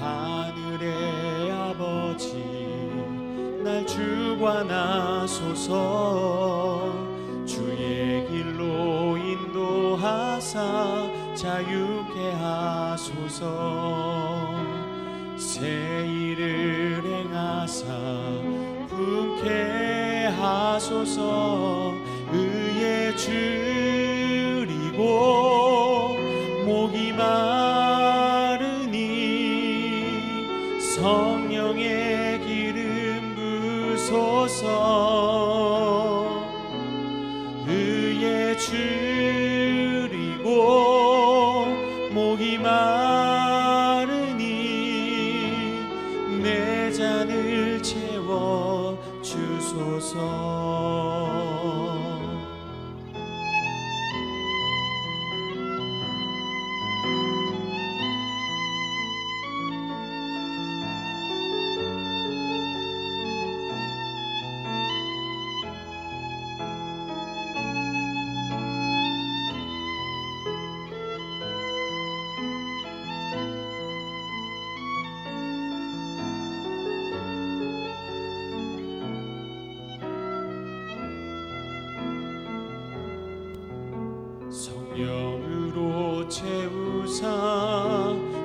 하늘의 아버지 날 주관하소서. 주의 길로 인도하사 자유케 하소서. 새 일을 행하사 분케 하소서. 의에 줄이고 목이 마르니 성령의 기름 부소서. 의에 줄이고 목이 마르니 내 잔을 채워 주소서. 성령으로 채우사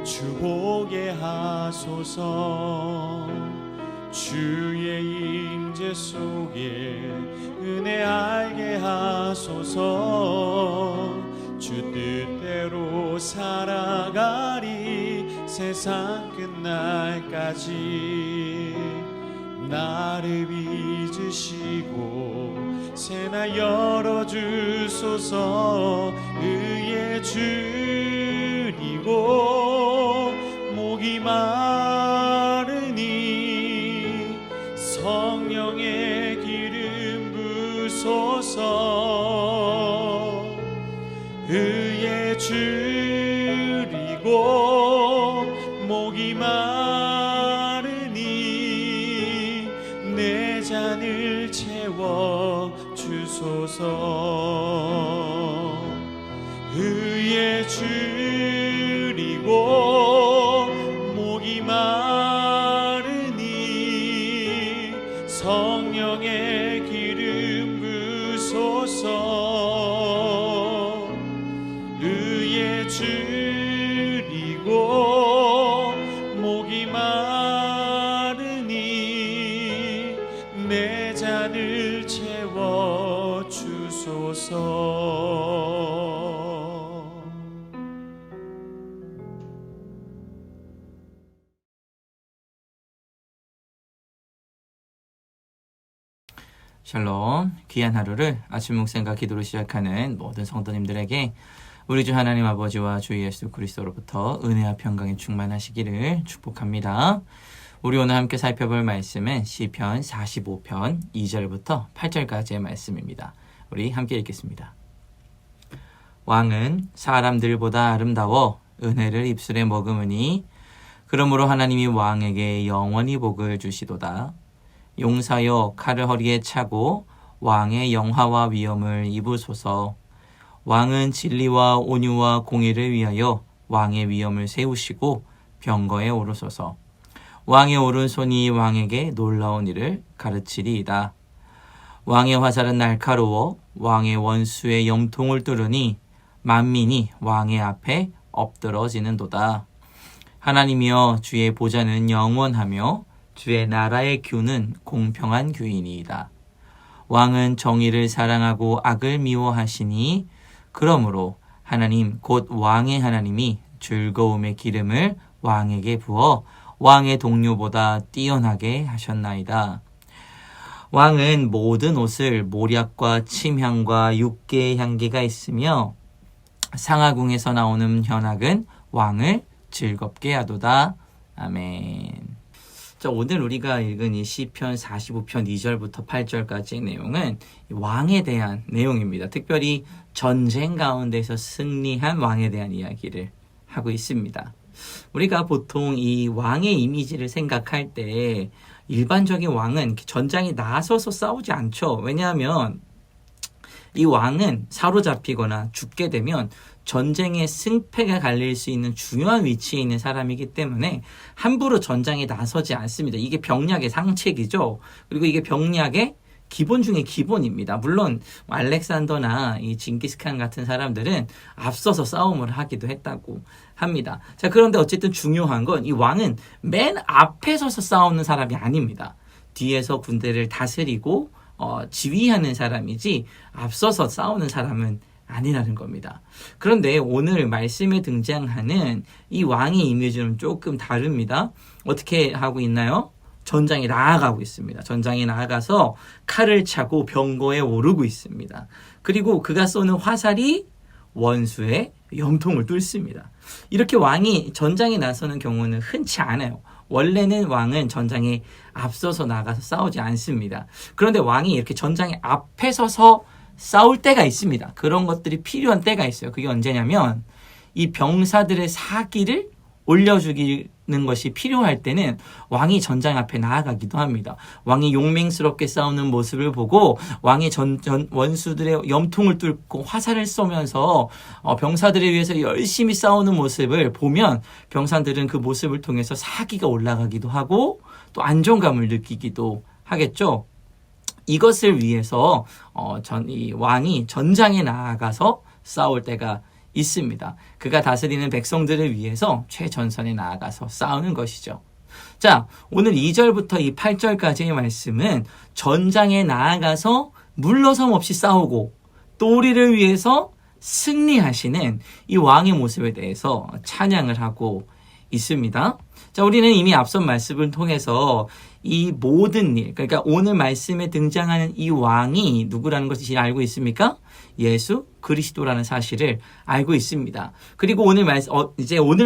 주보게 하소서. 주의 임재 속에 은혜 알게 하소서. 주 뜻대로 살아가리 세상 끝날까지. 나를 빚으시고 새나 열어주소서. 의에 줄이고 목이 마르니 성령의 기름 부소서. 의에 줄이고 목이 마르니 내 잔을 채워 주소서. 의에 줄이고 목이 마르니 성령의 기름 부소서. 의에 줄이고 목이 마르니 내 잔을 채워 주소서. 샬롬. 귀한 하루를 아침 묵상과 기도로 시작하는 모든 성도님들에게 우리 주 하나님 아버지와 주 예수 그리스도로부터 은혜와 평강이 충만하시기를 축복합니다. 우리 오늘 함께 살펴볼 말씀은 시편 45편 2절부터 8절까지의 말씀입니다. 우리 함께 읽겠습니다. 왕은 사람들보다 아름다워 은혜를 입술에 머금으니 그러므로 하나님이 왕에게 영원히 복을 주시도다. 용사여 칼을 허리에 차고 왕의 영화와 위엄을 입으소서. 왕은 진리와 온유와 공의를 위하여 왕의 위엄을 세우시고 병거에 오르소서. 왕의 오른손이 왕에게 놀라운 일을 가르치리이다. 왕의 화살은 날카로워 왕의 원수의 염통을 뚫으니 만민이 왕의 앞에 엎드러지는도다. 하나님이여 주의 보좌는 영원하며 주의 나라의 규는 공평한 규이니이다. 왕은 정의를 사랑하고 악을 미워하시니 그러므로 하나님 곧 왕의 하나님이 즐거움의 기름을 왕에게 부어 왕의 동료보다 뛰어나게 하셨나이다. 왕은 모든 옷을 모략과 침향과 육개의 향기가 있으며 상하궁에서 나오는 현악은 왕을 즐겁게 하도다. 아멘. 자, 오늘 우리가 읽은 이 시편 45편 2절부터 8절까지의 내용은 왕에 대한 내용입니다. 특별히 전쟁 가운데서 승리한 왕에 대한 이야기를 하고 있습니다. 우리가 보통 이 왕의 이미지를 생각할 때 일반적인 왕은 전장에 나서서 싸우지 않죠. 왜냐하면 이 왕은 사로잡히거나 죽게 되면 전쟁의 승패가 갈릴 수 있는 중요한 위치에 있는 사람이기 때문에 함부로 전장에 나서지 않습니다. 이게 병략의 상책이죠. 그리고 이게 병략의 기본 중에 기본입니다. 물론 알렉산더나 이 징기스칸 같은 사람들은 앞서서 싸움을 하기도 했다고 합니다. 자, 그런데 어쨌든 중요한 건 이 왕은 맨 앞에 서서 싸우는 사람이 아닙니다. 뒤에서 군대를 다스리고 지휘하는 사람이지 앞서서 싸우는 사람은 아니라는 겁니다. 그런데 오늘 말씀에 등장하는 이 왕의 이미지는 조금 다릅니다. 어떻게 하고 있나요? 전장에 나아가고 있습니다. 전장에 나아가서 칼을 차고 병거에 오르고 있습니다. 그리고 그가 쏘는 화살이 원수의 염통을 뚫습니다. 이렇게 왕이 전장에 나서는 경우는 흔치 않아요. 원래는 왕은 전장에 앞서서 나가서 싸우지 않습니다. 그런데 왕이 이렇게 전장에 앞에 서서 싸울 때가 있습니다. 그런 것들이 필요한 때가 있어요. 그게 언제냐면 이 병사들의 사기를 올려주기는 것이 필요할 때는 왕이 전장 앞에 나아가기도 합니다. 왕이 용맹스럽게 싸우는 모습을 보고 왕이 원수들의 염통을 뚫고 화살을 쏘면서 병사들에 의해서 열심히 싸우는 모습을 보면 병사들은 그 모습을 통해서 사기가 올라가기도 하고 또 안정감을 느끼기도 하겠죠. 이것을 위해서 이 왕이 전장에 나아가서 싸울 때가 있습니다. 그가 다스리는 백성들을 위해서 최전선에 나아가서 싸우는 것이죠. 자, 오늘 2절부터 이 8절까지의 말씀은 전장에 나아가서 물러섬 없이 싸우고 또 우리를 위해서 승리하시는 이 왕의 모습에 대해서 찬양을 하고 있습니다. 자, 우리는 이미 앞선 말씀을 통해서 이 모든 일, 그러니까 오늘 말씀에 등장하는 이 왕이 누구라는 것을 알고 있습니까? 예수 그리스도라는 사실을 알고 있습니다. 그리고 오늘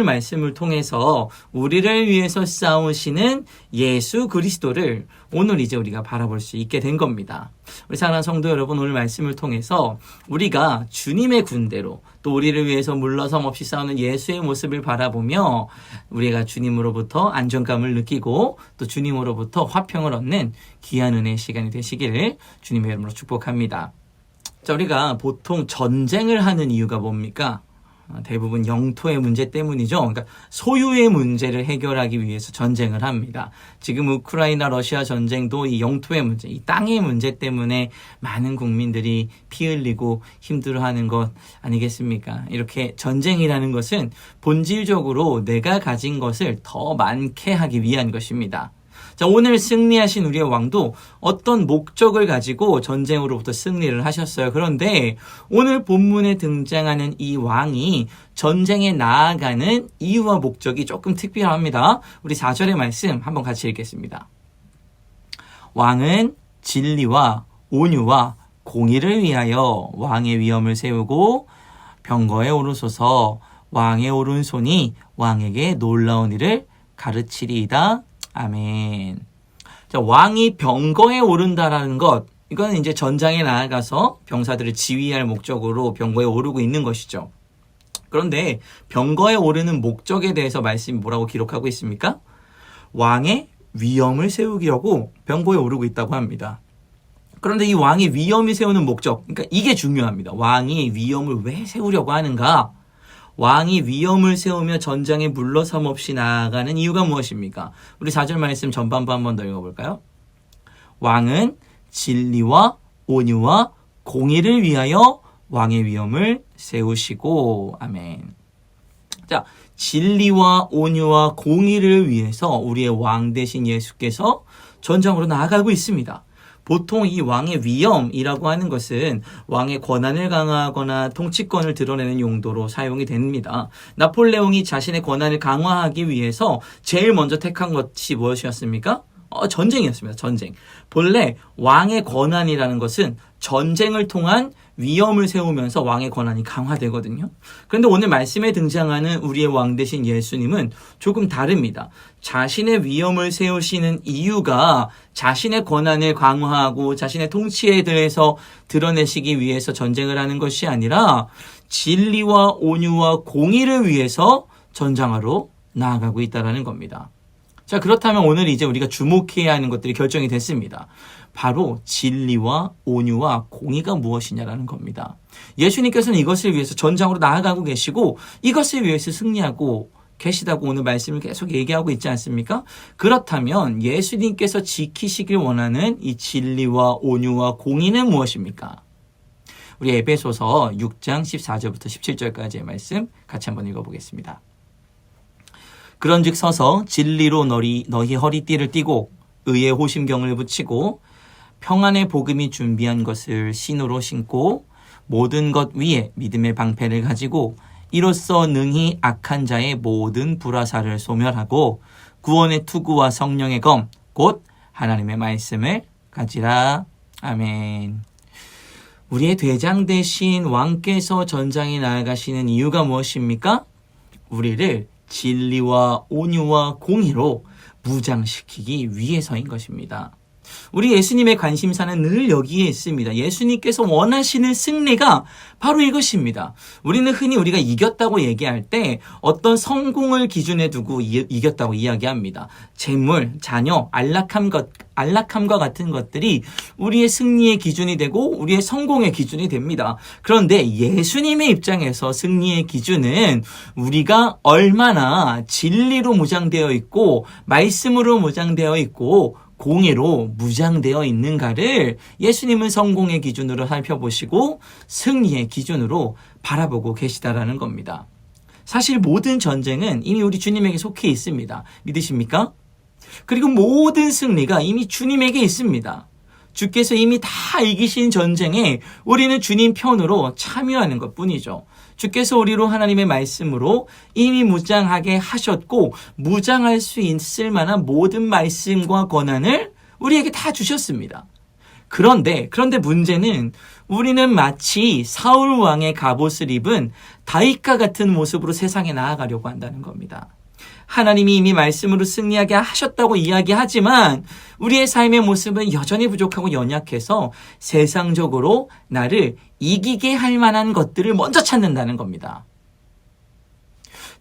말씀을 통해서 우리를 위해서 싸우시는 예수 그리스도를 오늘 이제 우리가 바라볼 수 있게 된 겁니다. 우리 사랑하는 성도 여러분, 오늘 말씀을 통해서 우리가 주님의 군대로 또 우리를 위해서 물러섬 없이 싸우는 예수의 모습을 바라보며 우리가 주님으로부터 안정감을 느끼고 또 주님으로부터 화평을 얻는 귀한 은혜의 시간이 되시기를 주님의 이름으로 축복합니다. 자, 우리가 보통 전쟁을 하는 이유가 뭡니까? 대부분 영토의 문제 때문이죠. 그러니까 소유의 문제를 해결하기 위해서 전쟁을 합니다. 지금 우크라이나 러시아 전쟁도 이 영토의 문제, 이 땅의 문제 때문에 많은 국민들이 피 흘리고 힘들어하는 것 아니겠습니까? 이렇게 전쟁이라는 것은 본질적으로 내가 가진 것을 더 많게 하기 위한 것입니다. 자, 오늘 승리하신 우리의 왕도 어떤 목적을 가지고 전쟁으로부터 승리를 하셨어요. 그런데 오늘 본문에 등장하는 이 왕이 전쟁에 나아가는 이유와 목적이 조금 특별합니다. 우리 4절의 말씀 한번 같이 읽겠습니다. 왕은 진리와 온유와 공의를 위하여 왕의 위엄을 세우고 병거에 오르소서. 왕의 오른손이 왕에게 놀라운 일을 가르치리이다. 아멘. 자, 왕이 병거에 오른다라는 것, 이건 이제 전장에 나아가서 병사들을 지휘할 목적으로 병거에 오르고 있는 것이죠. 그런데 병거에 오르는 목적에 대해서 말씀이 뭐라고 기록하고 있습니까? 왕의 위엄을 세우려고 병거에 오르고 있다고 합니다. 그런데 이 왕이 위엄을 세우는 목적, 그러니까 이게 중요합니다. 왕이 위엄을 왜 세우려고 하는가? 왕이 위엄을 세우며 전장에 물러섬 없이 나아가는 이유가 무엇입니까? 우리 4절 말씀 전반부 한번 더 읽어볼까요? 왕은 진리와 온유와 공의를 위하여 왕의 위엄을 세우시고. 아멘. 자, 진리와 온유와 공의를 위해서 우리의 왕 되신 예수께서 전장으로 나아가고 있습니다. 보통 이 왕의 위엄이라고 하는 것은 왕의 권한을 강화하거나 통치권을 드러내는 용도로 사용이 됩니다. 나폴레옹이 자신의 권한을 강화하기 위해서 제일 먼저 택한 것이 무엇이었습니까? 전쟁이었습니다. 전쟁. 본래 왕의 권한이라는 것은 전쟁을 통한 위엄을 세우면서 왕의 권한이 강화되거든요. 그런데 오늘 말씀에 등장하는 우리의 왕 되신 예수님은 조금 다릅니다. 자신의 위엄을 세우시는 이유가 자신의 권한을 강화하고 자신의 통치에 대해서 드러내시기 위해서 전쟁을 하는 것이 아니라 진리와 온유와 공의를 위해서 전장하러 나아가고 있다는 겁니다. 자, 그렇다면 오늘 이제 우리가 주목해야 하는 것들이 결정이 됐습니다. 바로 진리와 온유와 공의가 무엇이냐라는 겁니다. 예수님께서는 이것을 위해서 전장으로 나아가고 계시고 이것을 위해서 승리하고 계시다고 오늘 말씀을 계속 얘기하고 있지 않습니까? 그렇다면 예수님께서 지키시길 원하는 이 진리와 온유와 공의는 무엇입니까? 우리 에베소서 6장 14절부터 17절까지의 말씀 같이 한번 읽어보겠습니다. 그런즉 서서 진리로 너희 허리띠를 띠고 의의 호심경을 붙이고 평안의 복음이 준비한 것을 신으로 신고 모든 것 위에 믿음의 방패를 가지고 이로써 능히 악한 자의 모든 불화살을 소멸하고 구원의 투구와 성령의 검 곧 하나님의 말씀을 가지라. 아멘. 우리의 대장 되신 왕께서 전장에 나아가시는 이유가 무엇입니까? 우리를 진리와 온유와 공의로 무장시키기 위해서인 것입니다. 우리 예수님의 관심사는 늘 여기에 있습니다. 예수님께서 원하시는 승리가 바로 이것입니다. 우리는 흔히 우리가 이겼다고 얘기할 때 어떤 성공을 기준에 두고 이겼다고 이야기합니다. 재물, 자녀, 안락함과 같은 것들이 우리의 승리의 기준이 되고 우리의 성공의 기준이 됩니다. 그런데 예수님의 입장에서 승리의 기준은 우리가 얼마나 진리로 무장되어 있고 말씀으로 무장되어 있고 공의로 무장되어 있는가를 예수님은 성공의 기준으로 살펴보시고 승리의 기준으로 바라보고 계시다라는 겁니다. 사실 모든 전쟁은 이미 우리 주님에게 속해 있습니다. 믿으십니까? 그리고 모든 승리가 이미 주님에게 있습니다. 주께서 이미 다 이기신 전쟁에 우리는 주님 편으로 참여하는 것뿐이죠. 주께서 우리로 하나님의 말씀으로 이미 무장하게 하셨고 무장할 수 있을 만한 모든 말씀과 권한을 우리에게 다 주셨습니다. 그런데 문제는 우리는 마치 사울 왕의 갑옷을 입은 다윗과 같은 모습으로 세상에 나아가려고 한다는 겁니다. 하나님이 이미 말씀으로 승리하게 하셨다고 이야기하지만 우리의 삶의 모습은 여전히 부족하고 연약해서 세상적으로 나를 이기게 할 만한 것들을 먼저 찾는다는 겁니다.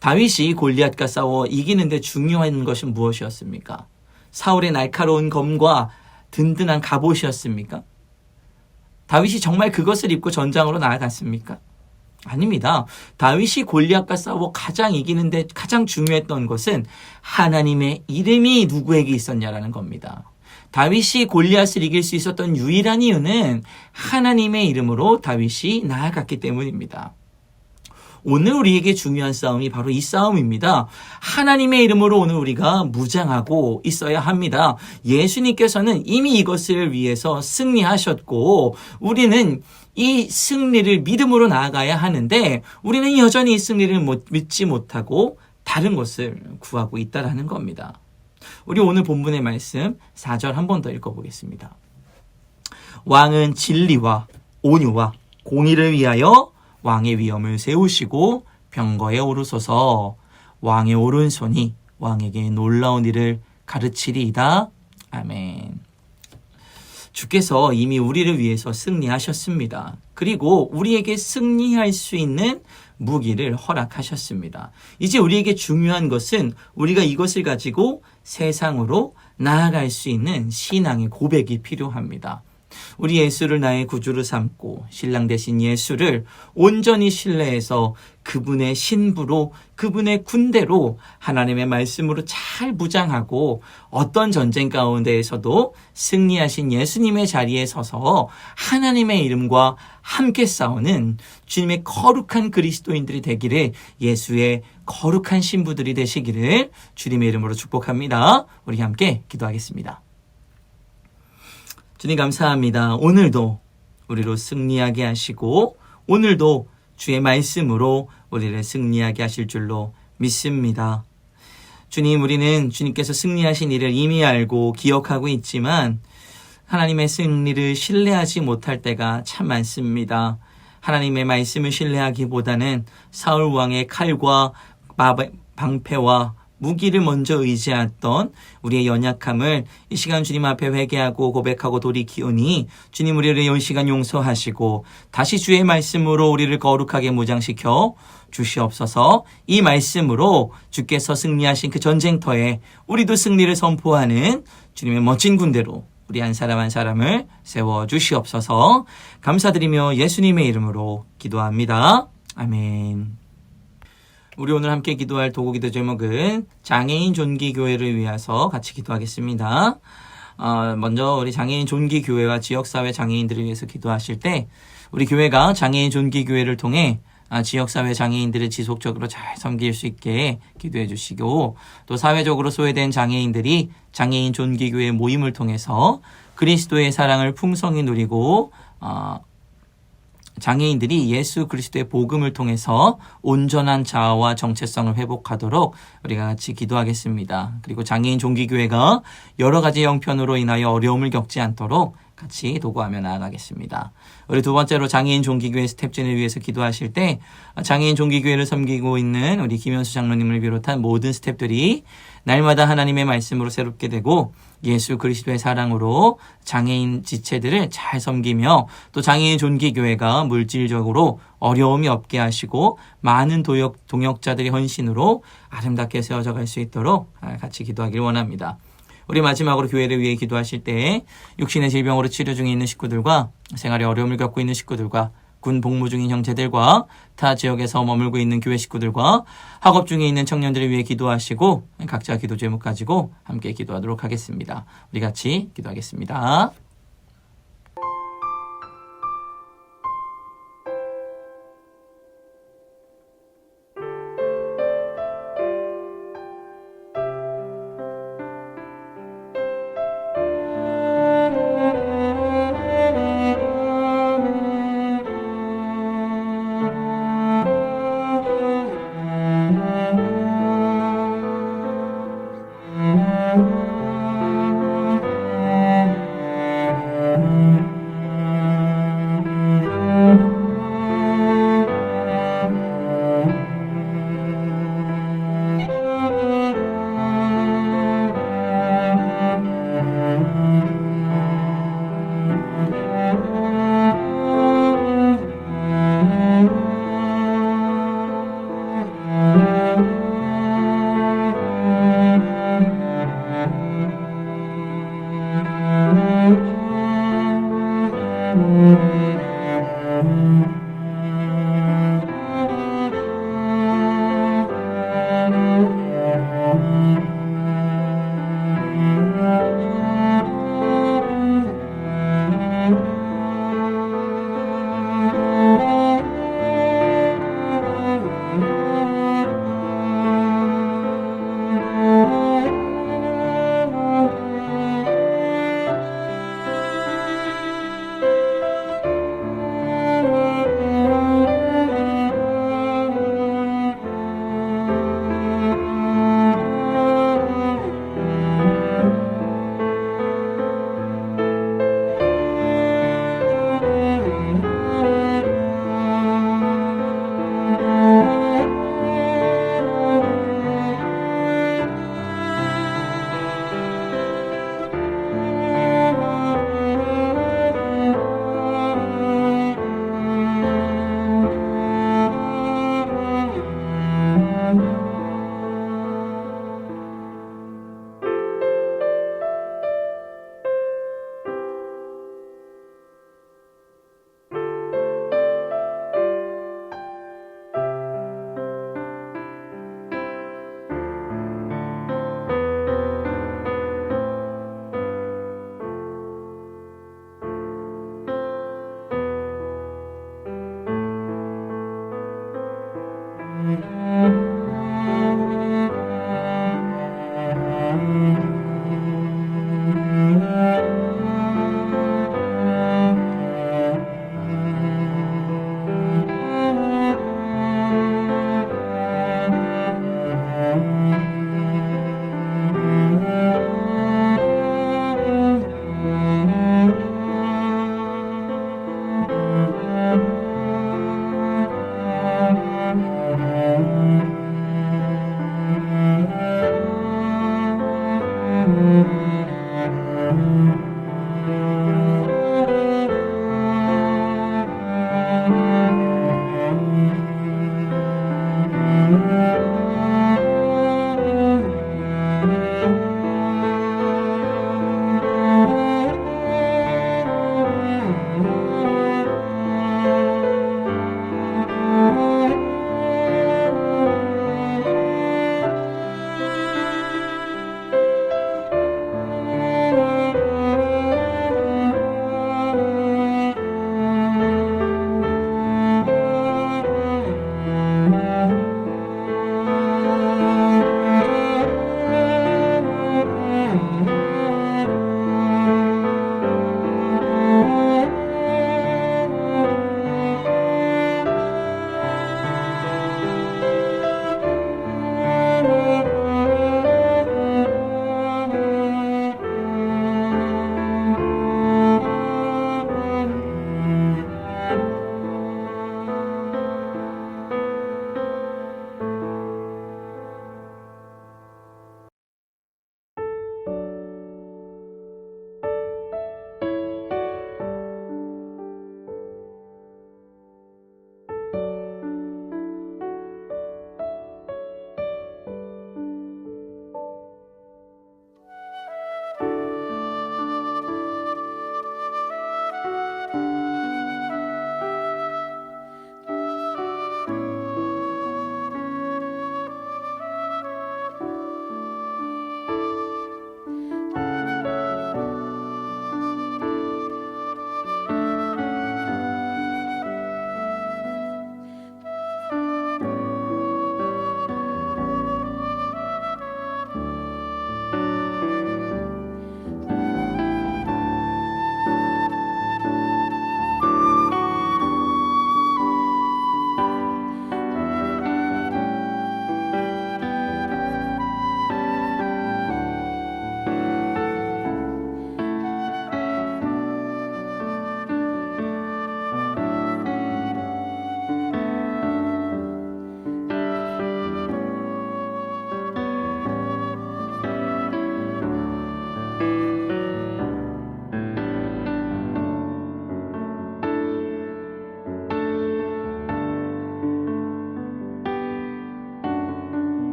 다윗이 골리앗과 싸워 이기는데 중요한 것은 무엇이었습니까? 사울의 날카로운 검과 든든한 갑옷이었습니까? 다윗이 정말 그것을 입고 전장으로 나아갔습니까? 아닙니다. 다윗이 골리앗과 싸워 가장 이기는데 가장 중요했던 것은 하나님의 이름이 누구에게 있었냐라는 겁니다. 다윗이 골리앗을 이길 수 있었던 유일한 이유는 하나님의 이름으로 다윗이 나아갔기 때문입니다. 오늘 우리에게 중요한 싸움이 바로 이 싸움입니다. 하나님의 이름으로 오늘 우리가 무장하고 있어야 합니다. 예수님께서는 이미 이것을 위해서 승리하셨고 우리는 이 승리를 믿음으로 나아가야 하는데 우리는 여전히 이 승리를 믿지 못하고 다른 것을 구하고 있다라는 겁니다. 우리 오늘 본문의 말씀 4절 한 번 더 읽어보겠습니다. 왕은 진리와 온유와 공의를 위하여 왕의 위엄을 세우시고 병거에 오르소서. 왕의 오른손이 왕에게 놀라운 일을 가르치리이다. 아멘. 주께서 이미 우리를 위해서 승리하셨습니다. 그리고 우리에게 승리할 수 있는 무기를 허락하셨습니다. 이제 우리에게 중요한 것은 우리가 이것을 가지고 세상으로 나아갈 수 있는 신앙의 고백이 필요합니다. 우리 예수를 나의 구주로 삼고 신랑 되신 예수를 온전히 신뢰해서 그분의 신부로 그분의 군대로 하나님의 말씀으로 잘 무장하고 어떤 전쟁 가운데에서도 승리하신 예수님의 자리에 서서 하나님의 이름과 함께 싸우는 주님의 거룩한 그리스도인들이 되기를, 예수의 거룩한 신부들이 되시기를 주님의 이름으로 축복합니다. 우리 함께 기도하겠습니다. 주님 감사합니다. 오늘도 우리로 승리하게 하시고 오늘도 주의 말씀으로 우리를 승리하게 하실 줄로 믿습니다. 주님, 우리는 주님께서 승리하신 일을 이미 알고 기억하고 있지만 하나님의 승리를 신뢰하지 못할 때가 참 많습니다. 하나님의 말씀을 신뢰하기보다는 사울 왕의 칼과 방패와 무기를 먼저 의지했던 우리의 연약함을 이 시간 주님 앞에 회개하고 고백하고 돌이키오니 주님 우리를 이 시간 용서하시고 다시 주의 말씀으로 우리를 거룩하게 무장시켜 주시옵소서. 이 말씀으로 주께서 승리하신 그 전쟁터에 우리도 승리를 선포하는 주님의 멋진 군대로 우리 한 사람 한 사람을 세워주시옵소서. 감사드리며 예수님의 이름으로 기도합니다. 아멘. 우리 오늘 함께 기도할 도구기도 제목은 장애인 존귀교회를 위해서 같이 기도하겠습니다. 먼저 우리 장애인 존귀교회와 지역사회 장애인들을 위해서 기도하실 때 우리 교회가 장애인 존귀교회를 통해 지역사회 장애인들을 지속적으로 잘 섬길 수 있게 기도해 주시고 또 사회적으로 소외된 장애인들이 장애인 존귀교회 모임을 통해서 그리스도의 사랑을 풍성히 누리고 장애인들이 예수 그리스도의 복음을 통해서 온전한 자아와 정체성을 회복하도록 우리가 같이 기도하겠습니다. 그리고 장애인 존귀교회가 여러 가지 형편으로 인하여 어려움을 겪지 않도록 같이 도구하며 나아가겠습니다. 우리 두 번째로 장애인 존귀교회 스텝진을 위해서 기도하실 때 장애인 존귀교회를 섬기고 있는 우리 김현수 장로님을 비롯한 모든 스텝들이 날마다 하나님의 말씀으로 새롭게 되고 예수 그리스도의 사랑으로 장애인 지체들을 잘 섬기며 또 장애인 존귀교회가 물질적으로 어려움이 없게 하시고 많은 동역자들의 헌신으로 아름답게 세워져 갈 수 있도록 같이 기도하길 원합니다. 우리 마지막으로 교회를 위해 기도하실 때 육신의 질병으로 치료 중에 있는 식구들과 생활에 어려움을 겪고 있는 식구들과 군 복무 중인 형제들과 타 지역에서 머물고 있는 교회 식구들과 학업 중에 있는 청년들을 위해 기도하시고 각자 기도 제목 가지고 함께 기도하도록 하겠습니다. 우리 같이 기도하겠습니다.